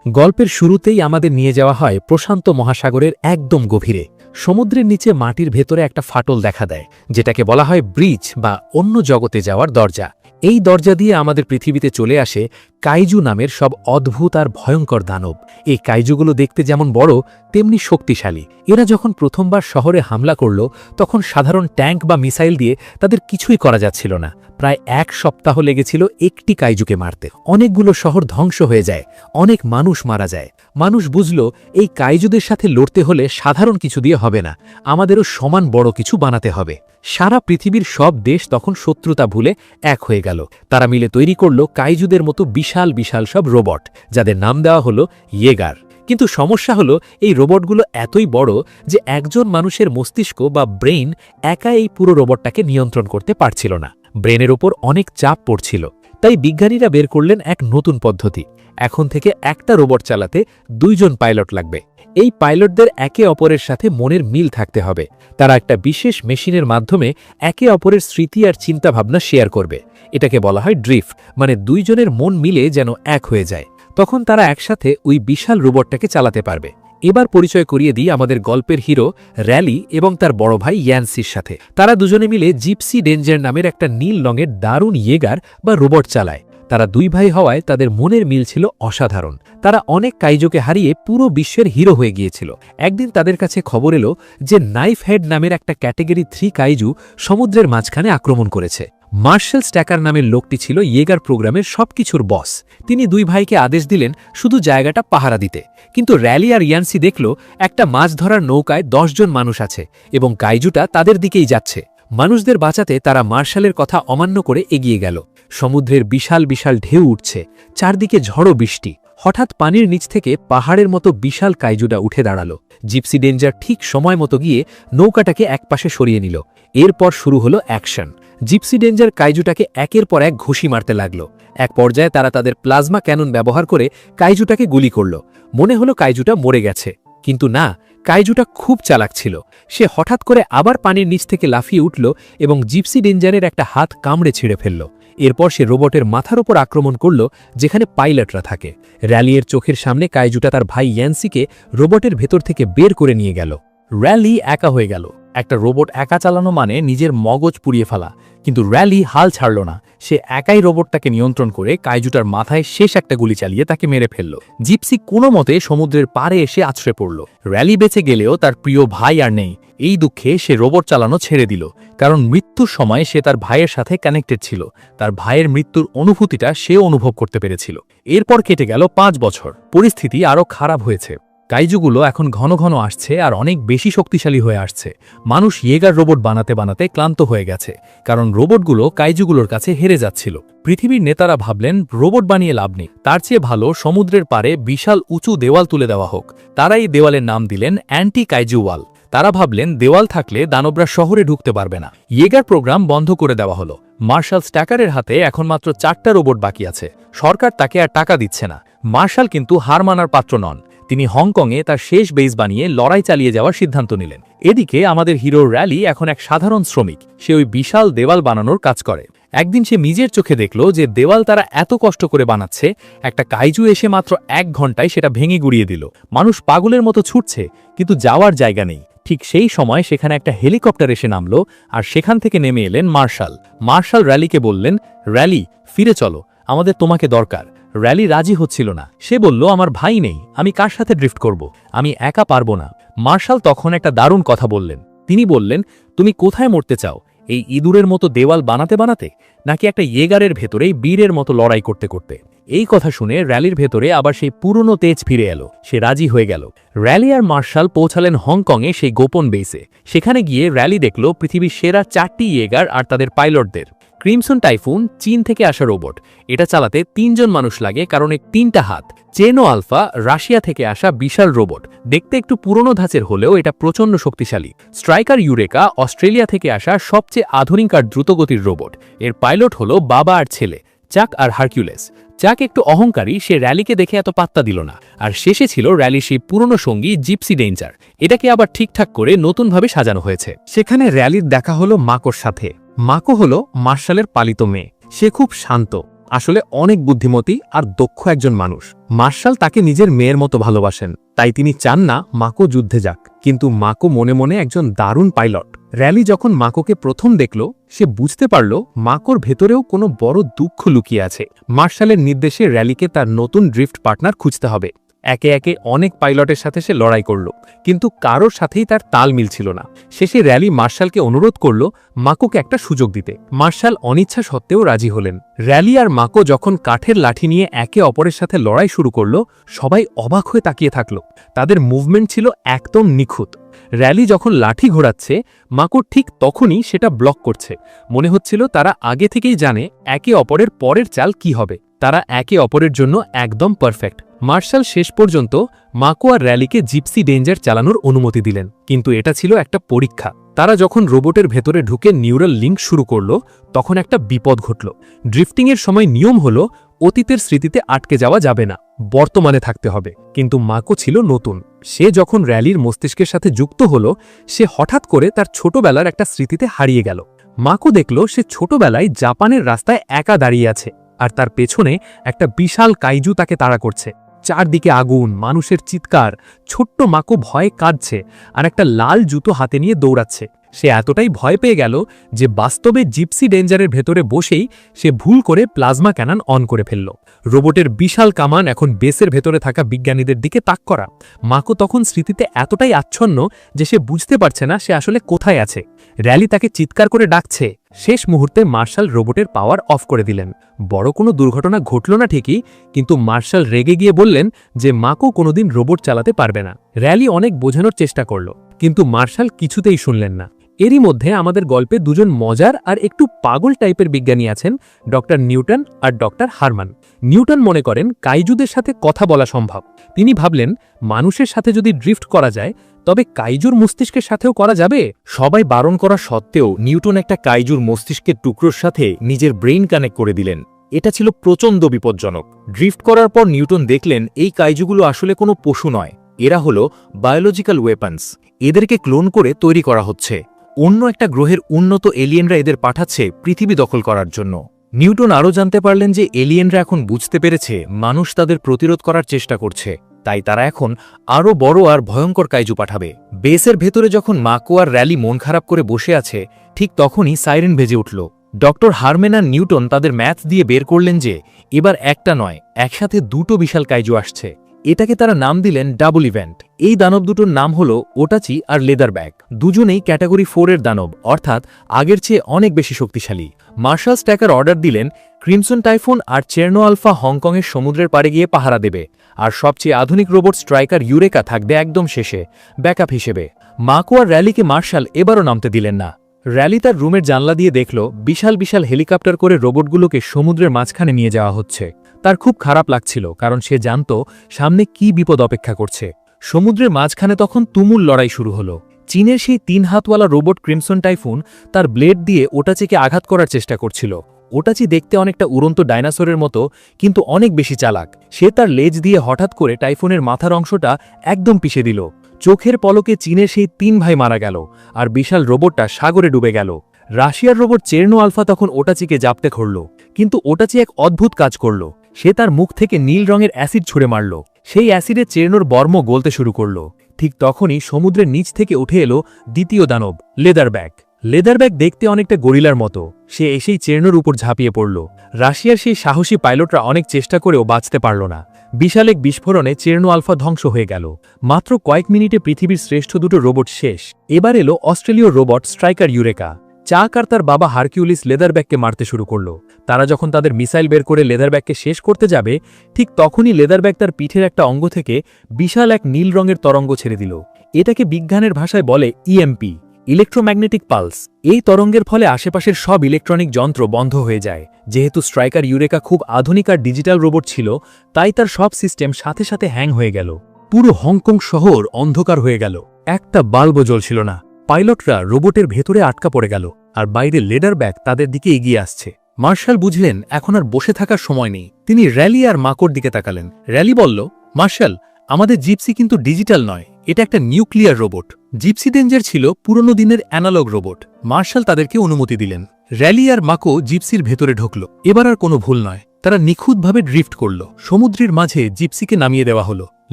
গল্পের শুরুতেই আমাদের নিয়ে যাওয়া হয় প্রশান্ত মহাসাগরের একদম গভীরে। সমুদ্রের নিচে মাটির ভেতরে একটা ফাটল দেখা দেয়, যেটাকে বলা হয় ব্রিজ বা অন্য জগতে যাওয়ার দরজা। এই দরজা দিয়ে আমাদের পৃথিবীতে চলে আসে কাইজু নামের সব অদ্ভুত আর ভয়ঙ্কর দানব। এই কাইজুগুলো দেখতে যেমন বড়, তেমনি শক্তিশালী। এরা যখন প্রথমবার শহরে হামলা করল, তখন সাধারণ ট্যাঙ্ক বা মিসাইল দিয়ে তাদের কিছুই করা যাচ্ছিল না। প্রায় 1 সপ্তাহ লেগেছিল একটি কাইজুকে মারতে। অনেকগুলো শহর ধ্বংস হয়ে যায়, অনেক মানুষ মারা যায়। মানুষ বুঝল এই কাইজুদের সাথে লড়তে হলে সাধারণ কিছু দিয়ে হবে না, আমাদেরও সমান বড় কিছু বানাতে হবে। সারা পৃথিবীর সব দেশ তখন শত্রুতা ভুলে এক হয়ে গেল। তারা মিলে তৈরি করল কাইজুদের মতো বিশাল বিশাল সব রোবট, যাদের নাম দেওয়া হলো ইয়েগার। কিন্তু সমস্যা হলো এই রোবটগুলো এতই বড় যে একজন মানুষের মস্তিষ্ক বা ব্রেইন একা এই পুরো রোবটটাকে নিয়ন্ত্রণ করতে পারছিল না। ব্রেনের ওপর অনেক চাপ পড়ছিল। তাই বিজ্ঞানীরা বের করলেন এক নতুন পদ্ধতি। এখন থেকে একটা রোবট চালাতে 2 জন পাইলট লাগবে। এই পাইলটদের একে অপরের সাথে মনের মিল থাকতে হবে। তারা একটা বিশেষ মেশিনের মাধ্যমে একে অপরের স্মৃতি আর চিন্তাভাবনা শেয়ার করবে। এটাকে বলা হয় ড্রিফট, মানে 2 জনের মন মিলে যেন এক হয়ে যায়। তখন তারা একসাথে ওই বিশাল রোবটটাকে চালাতে পারবে। এবার পরিচয় করিয়ে দিই আমাদের গল্পের হিরো র্যালি এবং তার বড় ভাই ইয়ান্সির সাথে। তারা দুজনে মিলে জিপসি ডেঞ্জার নামের একটা নীল রঙের দারুণ ইয়েগার বা রোবট চালায়। তারা 2 ভাই হওয়ায় তাদের মনের মিল ছিল অসাধারণ। তারা অনেক কাইজুকে হারিয়ে পুরো বিশ্বের হিরো হয়ে গিয়েছিল। একদিন তাদের কাছে খবর এলো যে নাইফ হেড নামের একটা ক্যাটেগরি 3 কাইজু সমুদ্রের মাঝখানে আক্রমণ করেছে। মার্শাল স্ট্যাকার নামের লোকটি ছিল ইয়েগার প্রোগ্রামের সবকিছুর বস। তিনি 2 ভাইকে আদেশ দিলেন শুধু জায়গাটা পাহারা দিতে। কিন্তু র্যালি আর ইয়ান্সি দেখল একটা মাছ ধরার নৌকায় 10 জন মানুষ আছে এবং কাইজুটা তাদের দিকেই যাচ্ছে। মানুষদের বাঁচাতে তারা মার্শালের কথা অমান্য করে এগিয়ে গেল। সমুদ্রের বিশাল বিশাল ঢেউ উঠছে, চারদিকে ঝড়ো বৃষ্টি। হঠাৎ পানির নিচ থেকে পাহাড়ের মতো বিশাল কাইজুটা উঠে দাঁড়ালো। জিপসি ডেঞ্জার ঠিক সময় মতো গিয়ে নৌকাটাকে একপাশে সরিয়ে নিল। এরপর শুরু হলো অ্যাকশন। জিপসি ডেঞ্জার কাইজুটাকে একের পর এক ঘুষি মারতে লাগল। এক পর্যায়ে তারা তাদের প্লাজমা ক্যানন ব্যবহার করে কাইজুটাকে গুলি করল। মনে হলো কাইজুটা মরে গেছে, কিন্তু না, কাইজুটা খুব চালাক ছিল। সে হঠাৎ করে আবার পানির নিচ থেকে লাফিয়ে উঠল এবং জিপসি ডেঞ্জারের একটা হাত কামড়ে ছিঁড়ে ফেলল। এরপর সে রোবটের মাথার ওপর আক্রমণ করল, যেখানে পাইলটরা থাকে। র্যালির চোখের সামনে কাইজুটা তার ভাই ইয়ান্সিকে রোবটের ভেতর থেকে বের করে নিয়ে গেল। র্যালি একা হয়ে গেল। একটা রোবট একা চালানো মানে নিজের মগজ পুড়িয়ে ফেলা। কিন্তু র্যালি হাল ছাড়ল না। সে একাই রোবটটাকে নিয়ন্ত্রণ করে কাইজুটার মাথায় শেষ একটা গুলি চালিয়ে তাকে মেরে ফেলল। জিপসি কোনো মতে সমুদ্রের পাড়ে এসে আছড়ে পড়ল। র্যালি বেঁচে গেলেও তার প্রিয় ভাই আর নেই। এই দুঃখে সে রোবট চালানো ছেড়ে দিল, কারণ মৃত্যুর সময় সে তার ভাইয়ের সাথে কানেক্টেড ছিল। তার ভাইয়ের মৃত্যুর অনুভূতিটা সে অনুভব করতে পেরেছিল। এরপর কেটে গেল 5 বছর। পরিস্থিতি আরও খারাপ হয়েছে। কাইজুগুলো এখন ঘন ঘন আসছে আর অনেক বেশি শক্তিশালী হয়ে আসছে। মানুষ ইয়েগার রোবট বানাতে বানাতে ক্লান্ত হয়ে গেছে, কারণ রোবটগুলো কাইজুগুলোর কাছে হেরে যাচ্ছিল। পৃথিবীর নেতারা ভাবলেন রোবট বানিয়ে লাভ নেই, তার চেয়ে ভালো সমুদ্রের পাড়ে বিশাল উঁচু দেওয়াল তুলে দেওয়া হোক। তারা এই দেওয়ালের নাম দিলেন অ্যান্টি কাইজু ওয়াল। তারা ভাবলেন দেওয়াল থাকলে দানবরা শহরে ঢুকতে পারবে না। ইয়েগার প্রোগ্রাম বন্ধ করে দেওয়া হলো। মার্শাল স্ট্যাকারের হাতে এখন মাত্র 4টা রোবট বাকি আছে। সরকার তাকে আর টাকা দিচ্ছে না। মার্শাল কিন্তু হার মানার পাত্র নন। তিনি হংকংয়ে তার শেষ বেস বানিয়ে লড়াই চালিয়ে যাওয়ার সিদ্ধান্ত নিলেন। এদিকে আমাদের হিরো র্যালি এখন এক সাধারণ শ্রমিক। সে ওই বিশাল দেওয়াল বানানোর কাজ করে। একদিন সে নিজের চোখে দেখল যে দেওয়াল তারা এত কষ্ট করে বানাচ্ছে, একটা কাইজু এসে মাত্র 1 ঘন্টায় সেটা ভেঙে গুড়িয়ে দিল। মানুষ পাগলের মতো ছুটছে, কিন্তু যাওয়ার জায়গা নেই। ঠিক সেই সময় সেখানে একটা হেলিকপ্টার এসে নামল, আর সেখান থেকে নেমে এলেন মার্শাল। মার্শাল র্যালিকে বললেন, র্যালি ফিরে চলো, আমাদের তোমাকে দরকার। র্যালি রাজি হচ্ছিল না। সে বলল, আমার ভাই নেই, আমি কার সাথে ড্রিফট করব? আমি একা পারবো না। মার্শাল তখন একটা দারুণ কথা বললেন। তিনি বললেন, তুমি কোথায় মরতে চাও? এই ইঁদুরের মতো দেওয়াল বানাতে বানাতে, নাকি একটা ইয়েগারের ভেতরেই বীরের মতো লড়াই করতে করতে? এই কথা শুনে র্যালির ভেতরে আবার সেই পুরনো তেজ ফিরে এলো। সে রাজি হয়ে গেল। র্যালি আর মার্শাল পৌঁছালেন হংকংয়ে সেই গোপন বেসে। সেখানে গিয়ে র্যালি দেখল পৃথিবীর সেরা 4টি ইয়েগার আর তাদের পাইলটদের। ক্রিমসন টাইফুন চীন থেকে আসা রোবট। এটা চালাতে 3 জন মানুষ লাগে, কারণ এর 3টা হাত। চেনো আলফা রাশিয়া থেকে আসা বিশাল রোবট। দেখতে একটু পুরনো ধাঁচের হলেও এটা প্রচণ্ড শক্তিশালী। স্ট্রাইকার ইউরেকা অস্ট্রেলিয়া থেকে আসা সবচেয়ে আধুনিক আর দ্রুতগতির রোবট। এর পাইলট হলো বাবা আর ছেলে, চাক আর হারকিউলেস। চাক একটু অহংকারী, সে র্যালিকে দেখে এত পাত্তা দিল না। আর শেষে ছিল র্যালির সেই পুরনো সঙ্গী জিপসি ডেঞ্জার। এটাকে আবার ঠিকঠাক করে নতুনভাবে সাজানো হয়েছে। সেখানে র্যালির দেখা হলো মাকোর সাথে। মাকো হলো মার্শালের পালিত মেয়ে। সে খুব শান্ত আসলে অনেক বুদ্ধিমতী আর দক্ষ একজন মানুষ। মার্শাল তাকে নিজের মেয়ের মতো ভালোবাসেন, তাই তিনি চান না মাকো যুদ্ধে যাক। কিন্তু মাকো মনে মনে একজন দারুণ পাইলট। র্যালি যখন মাকোকে প্রথম দেখল, সে বুঝতে পারল মাকোর ভেতরেও কোনো বড় দুঃখ লুকিয়ে আছে। মার্শালের নির্দেশে র্যালিকে তার নতুন ড্রিফট পার্টনার খুঁজতে হবে। একে একে অনেক পাইলটের সাথে সে লড়াই করল, কিন্তু কারোর সাথেই তার তাল মিলছিল না। শেষে র্যালি মার্শালকে অনুরোধ করল মাকোকে একটা সুযোগ দিতে। মার্শাল অনিচ্ছা সত্ত্বেও রাজি হলেন। র্যালি আর মাকো যখন কাঠের লাঠি নিয়ে একে অপরের সাথে লড়াই শুরু করল, সবাই অবাক হয়ে তাকিয়ে থাকল। তাদের মুভমেন্ট ছিল একদম নিখুঁত। র্যালি যখন লাঠি ঘোরাচ্ছে, মাকো ঠিক তখনই সেটা ব্লক করছে। মনে হচ্ছিল তারা আগে থেকেই জানে একে অপরের পরের চাল কি হবে। তারা একে অপরের জন্য একদম পারফেক্ট। মার্শাল শেষ পর্যন্ত মাকো আর র্যালিকে জিপসি ডেঞ্জার চালানোর অনুমতি দিলেন, কিন্তু এটা ছিল একটা পরীক্ষা। তারা যখন রোবটের ভেতরে ঢুকে নিউরাল লিঙ্ক শুরু করল, তখন একটা বিপদ ঘটল। ড্রিফটিংয়ের সময় নিয়ম হল অতীতের স্মৃতিতে আটকে যাওয়া যাবে না, বর্তমানে থাকতে হবে। কিন্তু মাকো ছিল নতুন। সে যখন র্যালির মস্তিষ্কের সাথে যুক্ত হল, সে হঠাৎ করে তার ছোটবেলার একটা স্মৃতিতে হারিয়ে গেল। মাকো দেখল সে ছোটবেলায় জাপানের রাস্তায় একা দাঁড়িয়ে আছে, আর তার পেছনে একটা বিশাল কাইজু তাকে তাড়া করছে। চারদিকে আগুন, মানুষের চিৎকার। ছোট্ট মাকো ভয়ে কাঁদছে আর একটা লাল জুতো হাতে নিয়ে দৌড়াচ্ছে। সে এতটাই ভয় পেয়ে গেল যে বাস্তবে জিপসি ডেঞ্জারের ভেতরে বসেই সে ভুল করে প্লাজমা ক্যানন অন করে ফেলল। রোবটের বিশাল কামান এখন বেসের ভেতরে থাকা বিজ্ঞানীদের দিকে তাক করা। মাকো তখন স্মৃতিতে এতটাই আচ্ছন্ন যে সে বুঝতে পারছে না সে আসলে কোথায় আছে। র্যালি তাকে চিৎকার করে ডাকছে। শেষ মুহূর্তে মার্শাল রোবটের পাওয়ার অফ করে দিলেন। বড় কোনো দুর্ঘটনা ঘটল না ঠিকই, কিন্তু মার্শাল রেগে গিয়ে বললেন যে মাকো কোনোদিন রোবট চালাতে পারবে না। র্যালি অনেক বোঝানোর চেষ্টা করল, কিন্তু মার্শাল কিছুতেই শুনলেন না। এরই মধ্যে আমাদের গল্পে দুজন মজার আর একটু পাগল টাইপের বিজ্ঞানী আছেন, ডক্টর নিউটন আর ডক্টর হারমান। নিউটন মনে করেন কাইজুদের সাথে কথা বলা সম্ভব। তিনি ভাবলেন মানুষের সাথে যদি ড্রিফট করা যায়, তবে কাইজুর মস্তিষ্কের সাথেও করা যাবে। সবাই বারণ করা সত্ত্বেও নিউটন একটা কাইজুর মস্তিষ্কের টুকরোর সাথে নিজের ব্রেইন কানেক্ট করে দিলেন। এটা ছিল প্রচণ্ড বিপজ্জনক। ড্রিফট করার পর নিউটন দেখলেন এই কাইজুগুলো আসলে কোনো পশু নয়, এরা হলো বায়োলজিক্যাল ওয়েপন্স। এদেরকে ক্লোন করে তৈরি করা হচ্ছে। অন্য একটা গ্রহের উন্নত এলিয়েনরা এদের পাঠাচ্ছে পৃথিবী দখল করার জন্য। নিউটন আরও জানতে পারলেন যে এলিয়েনরা এখন বুঝতে পেরেছে মানুষ তাদের প্রতিরোধ করার চেষ্টা করছে, তাই তারা এখন আরও বড় আর ভয়ঙ্কর কাইজু পাঠাবে। বেসের ভেতরে যখন মাকো আর র্যালি মন খারাপ করে বসে আছে, ঠিক তখনই সাইরেন বেজে উঠল। ডক্টর হারম্যান আর নিউটন তাদের ম্যাথ দিয়ে বের করলেন যে এবার একটা নয়, একসাথে দুটো বিশাল কাইজু আসছে। এটাকে তারা নাম দিলেন ডাবল ইভেন্ট। এই দানব দুটোর নাম হলো ওটাচি আর লেদারব্যাক। দুজনেই ক্যাটাগরি 4 এর দানব, অর্থাৎ আগের চেয়ে অনেক বেশি শক্তিশালী। মার্শাল স্ট্যাকার অর্ডার দিলেন ক্রিমসন টাইফুন আর চেরনো আলফা হংকংয়ের সমুদ্রের পাড়ে গিয়ে পাহারা দেবে, আর সবচেয়ে আধুনিক রোবট স্ট্রাইকার ইউরেকা থাকবে একদম শেষে, ব্যাকআপ হিসেবে। মাকো আর র্যালিকে মার্শাল এবারও নামতে দিলেন না। র্যালি তার রুমের জানলা দিয়ে দেখল বিশাল বিশাল হেলিকপ্টার করে রোবটগুলোকে সমুদ্রের মাঝখানে নিয়ে যাওয়া হচ্ছে। তার খুব খারাপ লাগছিল, কারণ সে জানত সামনে কি বিপদ অপেক্ষা করছে। সমুদ্রের মাঝখানে তখন তুমুল লড়াই শুরু হলো। চীনের সেই 3 হাতওয়ালা রোবট ক্রিমসন টাইফুন তার ব্লেড দিয়ে ওটাচিকে আঘাত করার চেষ্টা করছিল। ওটাচি দেখতে অনেকটা উড়ন্ত ডাইনোসরের মতো, কিন্তু অনেক বেশি চালাক। সে তার লেজ দিয়ে হঠাৎ করে টাইফুনের মাথার অংশটা একদম পিষে দিল। চোখের পলকে চীনের সেই 3 ভাই মারা গেল, আর বিশাল রোবটটা সাগরে ডুবে গেল। রাশিয়ার রোবট চেরনো আলফা তখন ওটাচিকে জাপতে ধরল, কিন্তু ওটাচি এক অদ্ভুত কাজ করল। সে তার মুখ থেকে নীল রঙের অ্যাসিড ছুড়ে মারল। সেই অ্যাসিডে চেরনোর বর্ম গলতে শুরু করল। ঠিক তখনই সমুদ্রের নিচ থেকে উঠে এলো দ্বিতীয় দানব, লেদারব্যাক। লেদারব্যাক দেখতে অনেকটা গরিলার মতো। সে এসেই চেরনোর উপর ঝাঁপিয়ে পড়ল। রাশিয়ার সেই সাহসী পাইলটরা অনেক চেষ্টা করেও বাঁচতে পারল না। বিশাল এক বিস্ফোরণে চেরনো আলফা ধ্বংস হয়ে গেল। মাত্র কয়েক মিনিটে পৃথিবীর শ্রেষ্ঠ দুটো রোবট শেষ। এবার এলো অস্ট্রেলীয় রোবট স্ট্রাইকার ইউরেকা। চাক আর তার বাবা হারকিউলিস লেদারব্যাককে মারতে শুরু করল। তারা যখন তাদের মিসাইল বের করে লেদারব্যাককে শেষ করতে যাবে, ঠিক তখনই লেদারব্যাক তার পিঠের একটা অঙ্গ থেকে বিশাল এক নীল রঙের তরঙ্গ ছেড়ে দিল। এটাকে বিজ্ঞানের ভাষায় বলে ইএমপি, ইলেকট্রোম্যাগনেটিক পালস। এই তরঙ্গের ফলে আশেপাশের সব ইলেকট্রনিক যন্ত্র বন্ধ হয়ে যায়। যেহেতু স্ট্রাইকার ইউরেকা খুব আধুনিক আর ডিজিটাল রোবট ছিল, তাই তার সব সিস্টেম সাথে সাথে হ্যাং হয়ে গেল। পুরো হংকং শহর অন্ধকার হয়ে গেল। একটা বাল্বও জ্বলছিল না। পাইলটরা রোবটের ভেতরে আটকা পড়ে গেল, আর বাইরে লেদারব্যাক তাদের দিকে এগিয়ে আসছে। মার্শাল বুঝলেন এখন আর বসে থাকার সময় নেই। তিনি র্যালি আর মাকোর দিকে তাকালেন। র্যালি বলল, মার্শাল, আমাদের জিপসি কিন্তু ডিজিটাল নয়, এটা একটা নিউক্লিয়ার রোবট। জিপসি ডেঞ্জার ছিল পুরনো দিনের অ্যানালগ রোবট। মার্শাল তাদেরকে অনুমতি দিলেন। র্যালি আর মাকো জিপসির ভেতরে ঢুকল। এবার আর কোনো ভুল নয়। তারা নিখুঁতভাবে ড্রিফট করল। সমুদ্রের মাঝে জিপসিকে নামিয়ে দেওয়া হলো।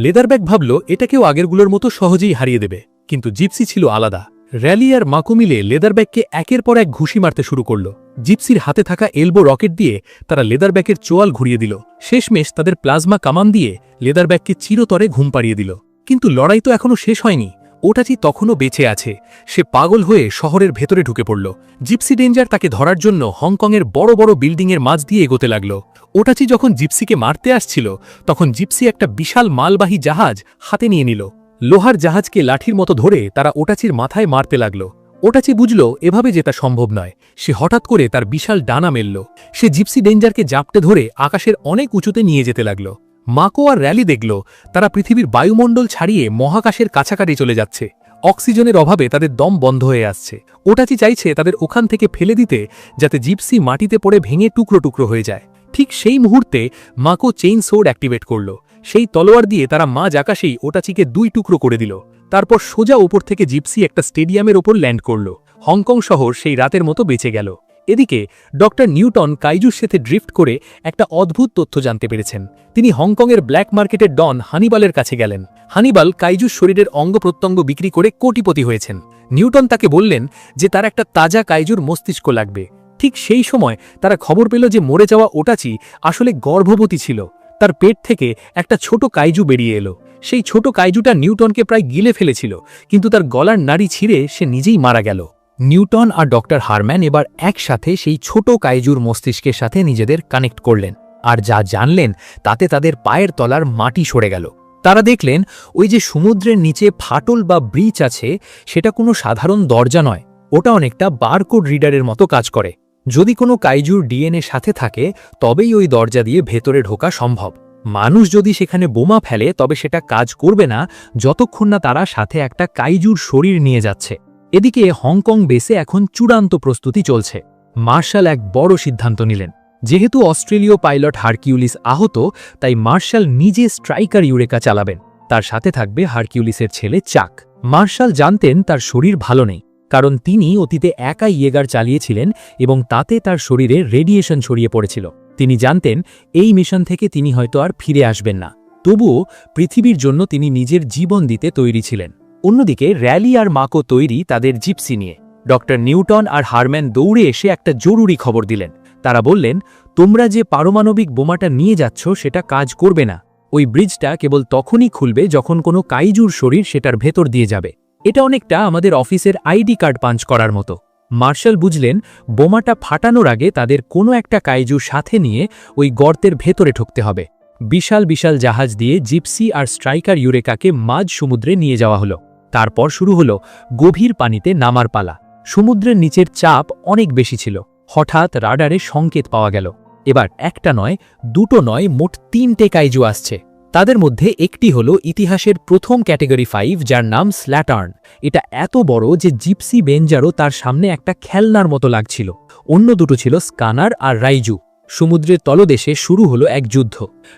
লেদারব্যাগ ভাবল এটাকেও আগেরগুলোর মতো সহজেই হারিয়ে দেবে, কিন্তু জিপসি ছিল আলাদা। র্যালি আর মাকো মিলে লেদারব্যাগকে একের পর এক ঘুষি মারতে শুরু করল। জিপসির হাতে থাকা এলবো রকেট দিয়ে তারা লেদারব্যাগের চোয়াল ঘুরিয়ে দিল। শেষমেশ তাদের প্লাজমা কামান দিয়ে লেদারব্যাগকে চিরতরে ঘুম পাড়িয়ে দিল। কিন্তু লড়াই তো এখনও শেষ হয়নি। ওটাচি তখনও বেঁচে আছে। সে পাগল হয়ে শহরের ভেতরে ঢুকে পড়ল। জিপসি ডেঞ্জার তাকে ধরার জন্য হংকংয়ের বড় বড় বিল্ডিংয়ের মাঝ দিয়ে এগোতে লাগল। ওটাচি যখন জিপসিকে মারতে আসছিল তখন জিপসি একটা বিশাল মালবাহী জাহাজ হাতে নিয়ে নিল। লোহার জাহাজকে লাঠির মতো ধরে তারা ওটাচির মাথায় মারতে লাগল। ওটাচি বুঝল এভাবে জেতা সম্ভব নয়। সে হঠাৎ করে তার বিশাল ডানা মেলল। সে জিপসি ডেঞ্জারকে জাপটে ধরে আকাশের অনেক উঁচুতে নিয়ে যেতে লাগল। মাকো আর র্যালি দেখল তারা পৃথিবীর বায়ুমণ্ডল ছাড়িয়ে মহাকাশের কাছাকাছি চলে যাচ্ছে। অক্সিজেনের অভাবে তাদের দম বন্ধ হয়ে আসছে। ওটাচি চাইছে তাদের ওখান থেকে ফেলে দিতে, যাতে জিপসি মাটিতে পড়ে ভেঙে টুকরো টুকরো হয়ে যায়। ঠিক সেই মুহূর্তে মাকো চেইন সোর্ড অ্যাক্টিভেট করল। সেই তলোয়ার দিয়ে তারা মাঝ আকাশেই ওটাচিকে 2 টুকরো করে দিল। তারপর সোজা ওপর থেকে জিপসি একটা স্টেডিয়ামের ওপর ল্যান্ড করল। হংকং শহর সেই রাতের মতো বেঁচে গেল। এদিকে ডক্টর নিউটন কাইজুর সাথে ড্রিফট করে একটা অদ্ভুত তথ্য জানতে পেরেছেন। তিনি হংকংয়ের ব্ল্যাক মার্কেটের ডন হানিবালের কাছে গেলেন। হানিবাল কাইজুর শরীরের অঙ্গ প্রত্যঙ্গ বিক্রি করে কোটিপতি হয়েছেন। নিউটন তাকে বললেন যে তার একটা তাজা কাইজুর মস্তিষ্ক লাগবে। ঠিক সেই সময় তারা খবর পেল যে মরে যাওয়া ওটাচি আসলে গর্ভবতী ছিল। তার পেট থেকে একটা ছোট কাইজু বেরিয়ে এলো। সেই ছোট কাইজুটা নিউটনকে প্রায় গিলে ফেলেছিল, কিন্তু তার গলার নাড়ি ছিঁড়ে সে নিজেই মারা গেল। নিউটন আর ডক্টর হারম্যান এবার একসাথে সেই ছোট কাইজুর মস্তিষ্কের সাথে নিজেদের কানেক্ট করলেন, আর যা জানলেন তাতে তাদের পায়ের তলার মাটি সরে গেল। তারা দেখলেন ওই যে সমুদ্রের নিচে ফাটল বা ব্রিচ আছে, সেটা কোনো সাধারণ দরজা নয়, ওটা অনেকটা বারকোড রিডারের মতো কাজ করে। যদি কোনো কাইজুর ডিএনএ সাথে থাকে তবেই ওই দরজা দিয়ে ভেতরে ঢোকা সম্ভব। মানুষ যদি সেখানে বোমা ফেলে তবে সেটা কাজ করবে না যতক্ষণ না তারা সাথে একটা কাইজুর শরীর নিয়ে যাচ্ছে। এদিকে হংকং বেসে এখন চূড়ান্ত প্রস্তুতি চলছে। মার্শাল এক বড় সিদ্ধান্ত নিলেন। যেহেতু অস্ট্রেলীয় পাইলট হারকিউলিস আহত, তাই মার্শাল নিজে স্ট্রাইকার ইউরেকা চালাবেন। তার সাথে থাকবে হারকিউলিসের ছেলে চাক। মার্শাল জানতেন তার শরীর ভালো নেই, কারণ তিনি অতীতে একাই ইয়েগার চালিয়েছিলেন এবং তাতে তার শরীরে রেডিয়েশন ছড়িয়ে পড়েছিল। তিনি জানতেন এই মিশন থেকে তিনি হয়তো আর ফিরে আসবেন না। তবুও পৃথিবীর জন্য তিনি নিজের জীবন দিতে তৈরি ছিলেন। অন্যদিকে র্যালি আর মাকো তৈরি তাদের জিপসি নিয়ে। ডক্টর নিউটন আর হারম্যান দৌড়ে এসে একটা জরুরি খবর দিলেন। তারা বললেন, তোমরা যে পারমাণবিক বোমাটা নিয়ে যাচ্ছ সেটা কাজ করবে না। ওই ব্রিজটা কেবল তখনই খুলবে যখন কোনো কাইজুর শরীর সেটার ভেতর দিয়ে যাবে। এটা অনেকটা আমাদের অফিসের আইডি কার্ড পাঞ্চ করার মতো। মার্শাল বুঝলেন বোমাটা ফাটানোর আগে তাদের কোনো একটা কাইজু সাথে নিয়ে ওই গর্তের ভেতরে ঢুকতে হবে। বিশাল বিশাল জাহাজ দিয়ে জিপসি আর স্ট্রাইকার ইউরেকাকে মাঝ সমুদ্রে নিয়ে যাওয়া হলো। তারপর শুরু হলো গভীর পানিতে নামার পালা। সমুদ্রের নিচের চাপ অনেক বেশি ছিল। হঠাৎ রাডারে সংকেত পাওয়া গেল। এবার একটা নয়, দুটো নয়, মোট 3টে কাইজু আসছে। তাদের মধ্যে একটি হলো ইতিহাসের প্রথম ক্যাটেগরি 5, যার নাম স্ল্যাটার্ন। এটা এত বড় যে জিপসি বেঞ্জারও তার সামনে একটা খেলনার মতো লাগছিল। অন্য দুটো ছিল স্কানার আর রাইজু। সমুদ্রের তলদেশে শুরু হলো এক যুদ্ধ।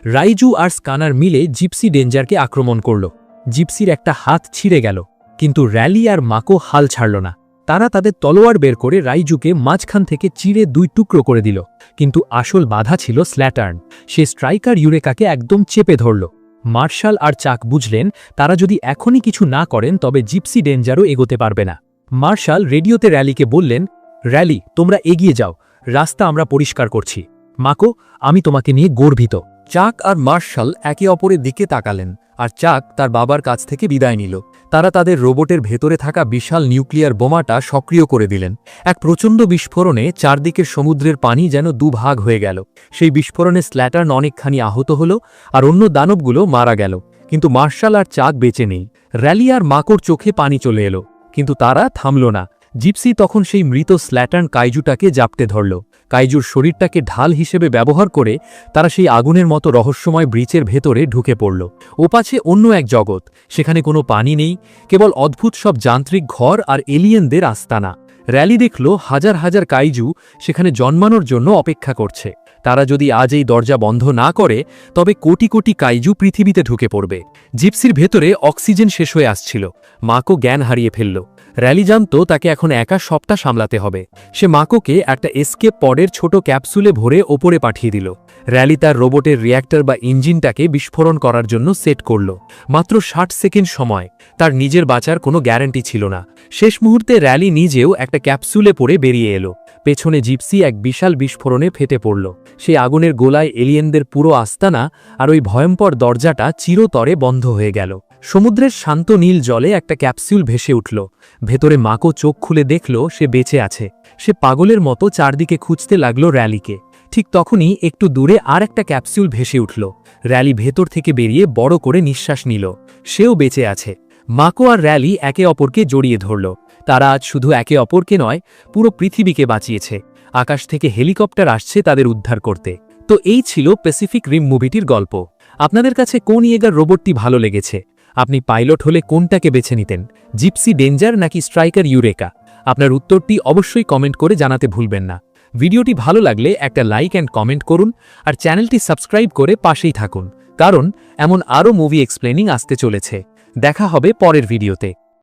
রাইজু আর স্কানার মিলে জিপসি ডেঞ্জারকে আক্রমণ করল। জিপসির একটা হাত ছিঁড়ে গেল, কিন্তু র্যালি আর মাকো হাল ছাড়ল না। তারা তাদের তলোয়ার বের করে রাইজুকে মাঝখান থেকে চিড়ে 2 টুকরো করে দিল। কিন্তু আসল বাধা ছিল স্ল্যাটার্ন। সে স্ট্রাইকার ইউরেকাকে একদম চেপে ধরল। মার্শাল আর চাক বুঝলেন তারা যদি এখনই কিছু না করেন তবে জিপসি ডেঞ্জারও এগোতে পারবে না। মার্শাল রেডিওতে র্যালিকে বললেন, র্যালি, তোমরা এগিয়ে যাও, রাস্তা আমরা পরিষ্কার করছি। মাকো, আমি তোমাকে নিয়ে গর্বিত। চাক আর মার্শাল একে অপরের দিকে তাকালেন, আর চাক তার বাবার কাছ থেকে বিদায় নিল। তারা তাদের রোবটের ভেতরে থাকা বিশাল নিউক্লিয়ার বোমাটা সক্রিয় করে দিলেন। এক প্রচণ্ড বিস্ফোরণে চারদিকের সমুদ্রের পানি যেন দুভাগ হয়ে গেল। সেই বিস্ফোরণে স্ল্যাটার্ন অনেকখানি আহত হল, আর অন্য দানবগুলো মারা গেল। কিন্তু মার্শাল আর চাক বেঁচে নেই। র্যালি আর মাকোর চোখে পানি চলে এলো, কিন্তু তারা থামল না। জিপসি তখন সেই মৃত স্ল্যাটার্ন কাইজুটাকে জাপটে ধরল। কাইজুর শরীরটাকে ঢাল হিসেবে ব্যবহার করে তারা সেই আগুনের মতো রহস্যময় ব্রিচের ভেতরে ঢুকে পড়ল। ওপাশে অন্য এক জগৎ, সেখানে কোনো পানি নেই, কেবল অদ্ভুত সব যান্ত্রিক ঘর আর এলিয়েনদের আস্তানা। র্যালি দেখল হাজার হাজার কাইজু সেখানে জন্মানোর জন্য অপেক্ষা করছে। তারা যদি আজ এই দরজা বন্ধ না করে তবে কোটি কোটি কাইজু পৃথিবীতে ঢুকে পড়বে। জিপসির ভেতরে অক্সিজেন শেষ হয়ে আসছিল। মাকো জ্ঞান হারিয়ে ফেলল। র্যালি জানত তাকে এখন একা সবটা সামলাতে হবে। সে মাকোকে একটা এসকেপ পডের ছোট ক্যাপসুলে ভরে ওপরে পাঠিয়ে দিল। র্যালি তার রোবটের রিয়্যাক্টর বা ইঞ্জিনটাকে বিস্ফোরণ করার জন্য সেট করল। মাত্র 60 সেকেন্ড সময়। তার নিজের বাঁচার কোনো গ্যারান্টি ছিল না। শেষ মুহূর্তে র্যালি নিজেও একটা ক্যাপসুলে পড়ে বেরিয়ে এলো। পেছনে জিপসি এক বিশাল বিস্ফোরণে ফেটে পড়ল। সেই আগুনের গোলায় এলিয়েনদের পুরো আস্তানা আর ওই ভয়ঙ্কর দরজাটা চিরতরে বন্ধ হয়ে গেল। সমুদ্রের শান্ত নীল জলে একটা ক্যাপসুল ভেসে উঠল। ভেতরে মাকো চোখ খুলে দেখল সে বেঁচে আছে। সে পাগলের মতো চারদিকে খুঁজতে লাগল র্যালিকে। ঠিক তখনই একটু দূরে আর একটা ক্যাপসুল ভেসে উঠল। র্যালি ভেতর থেকে বেরিয়ে বড় করে নিঃশ্বাস নিল। সেও বেঁচে আছে। মাকো আর র্যালি একে অপরকে জড়িয়ে ধরল। তারা আজ শুধু একে অপরকে নয়, পুরো পৃথিবীকে বাঁচিয়েছে। আকাশ থেকে হেলিকপ্টার আসছে তাদের উদ্ধার করতে। তো এই ছিল প্যাসিফিক রিম মুভিটির গল্প। আপনাদের কাছে কোন ইয়েগার রোবটটি ভালো লেগেছে? আপনি পাইলট হলে কোনটাকে বেছে নিতেন, জিপসি ডেঞ্জার নাকি স্ট্রাইকার ইউরেকা? আপনার উত্তরটি অবশ্যই কমেন্ট করে জানাতে ভুলবেন না। ভিডিওটি ভালো লাগলে একটা লাইক অ্যান্ড কমেন্ট করুন আর চ্যানেলটি সাবস্ক্রাইব করে পাশেই থাকুন, কারণ এমন আরও মুভি এক্সপ্লেনিং আসতে চলেছে। দেখা হবে পরের ভিডিওতে।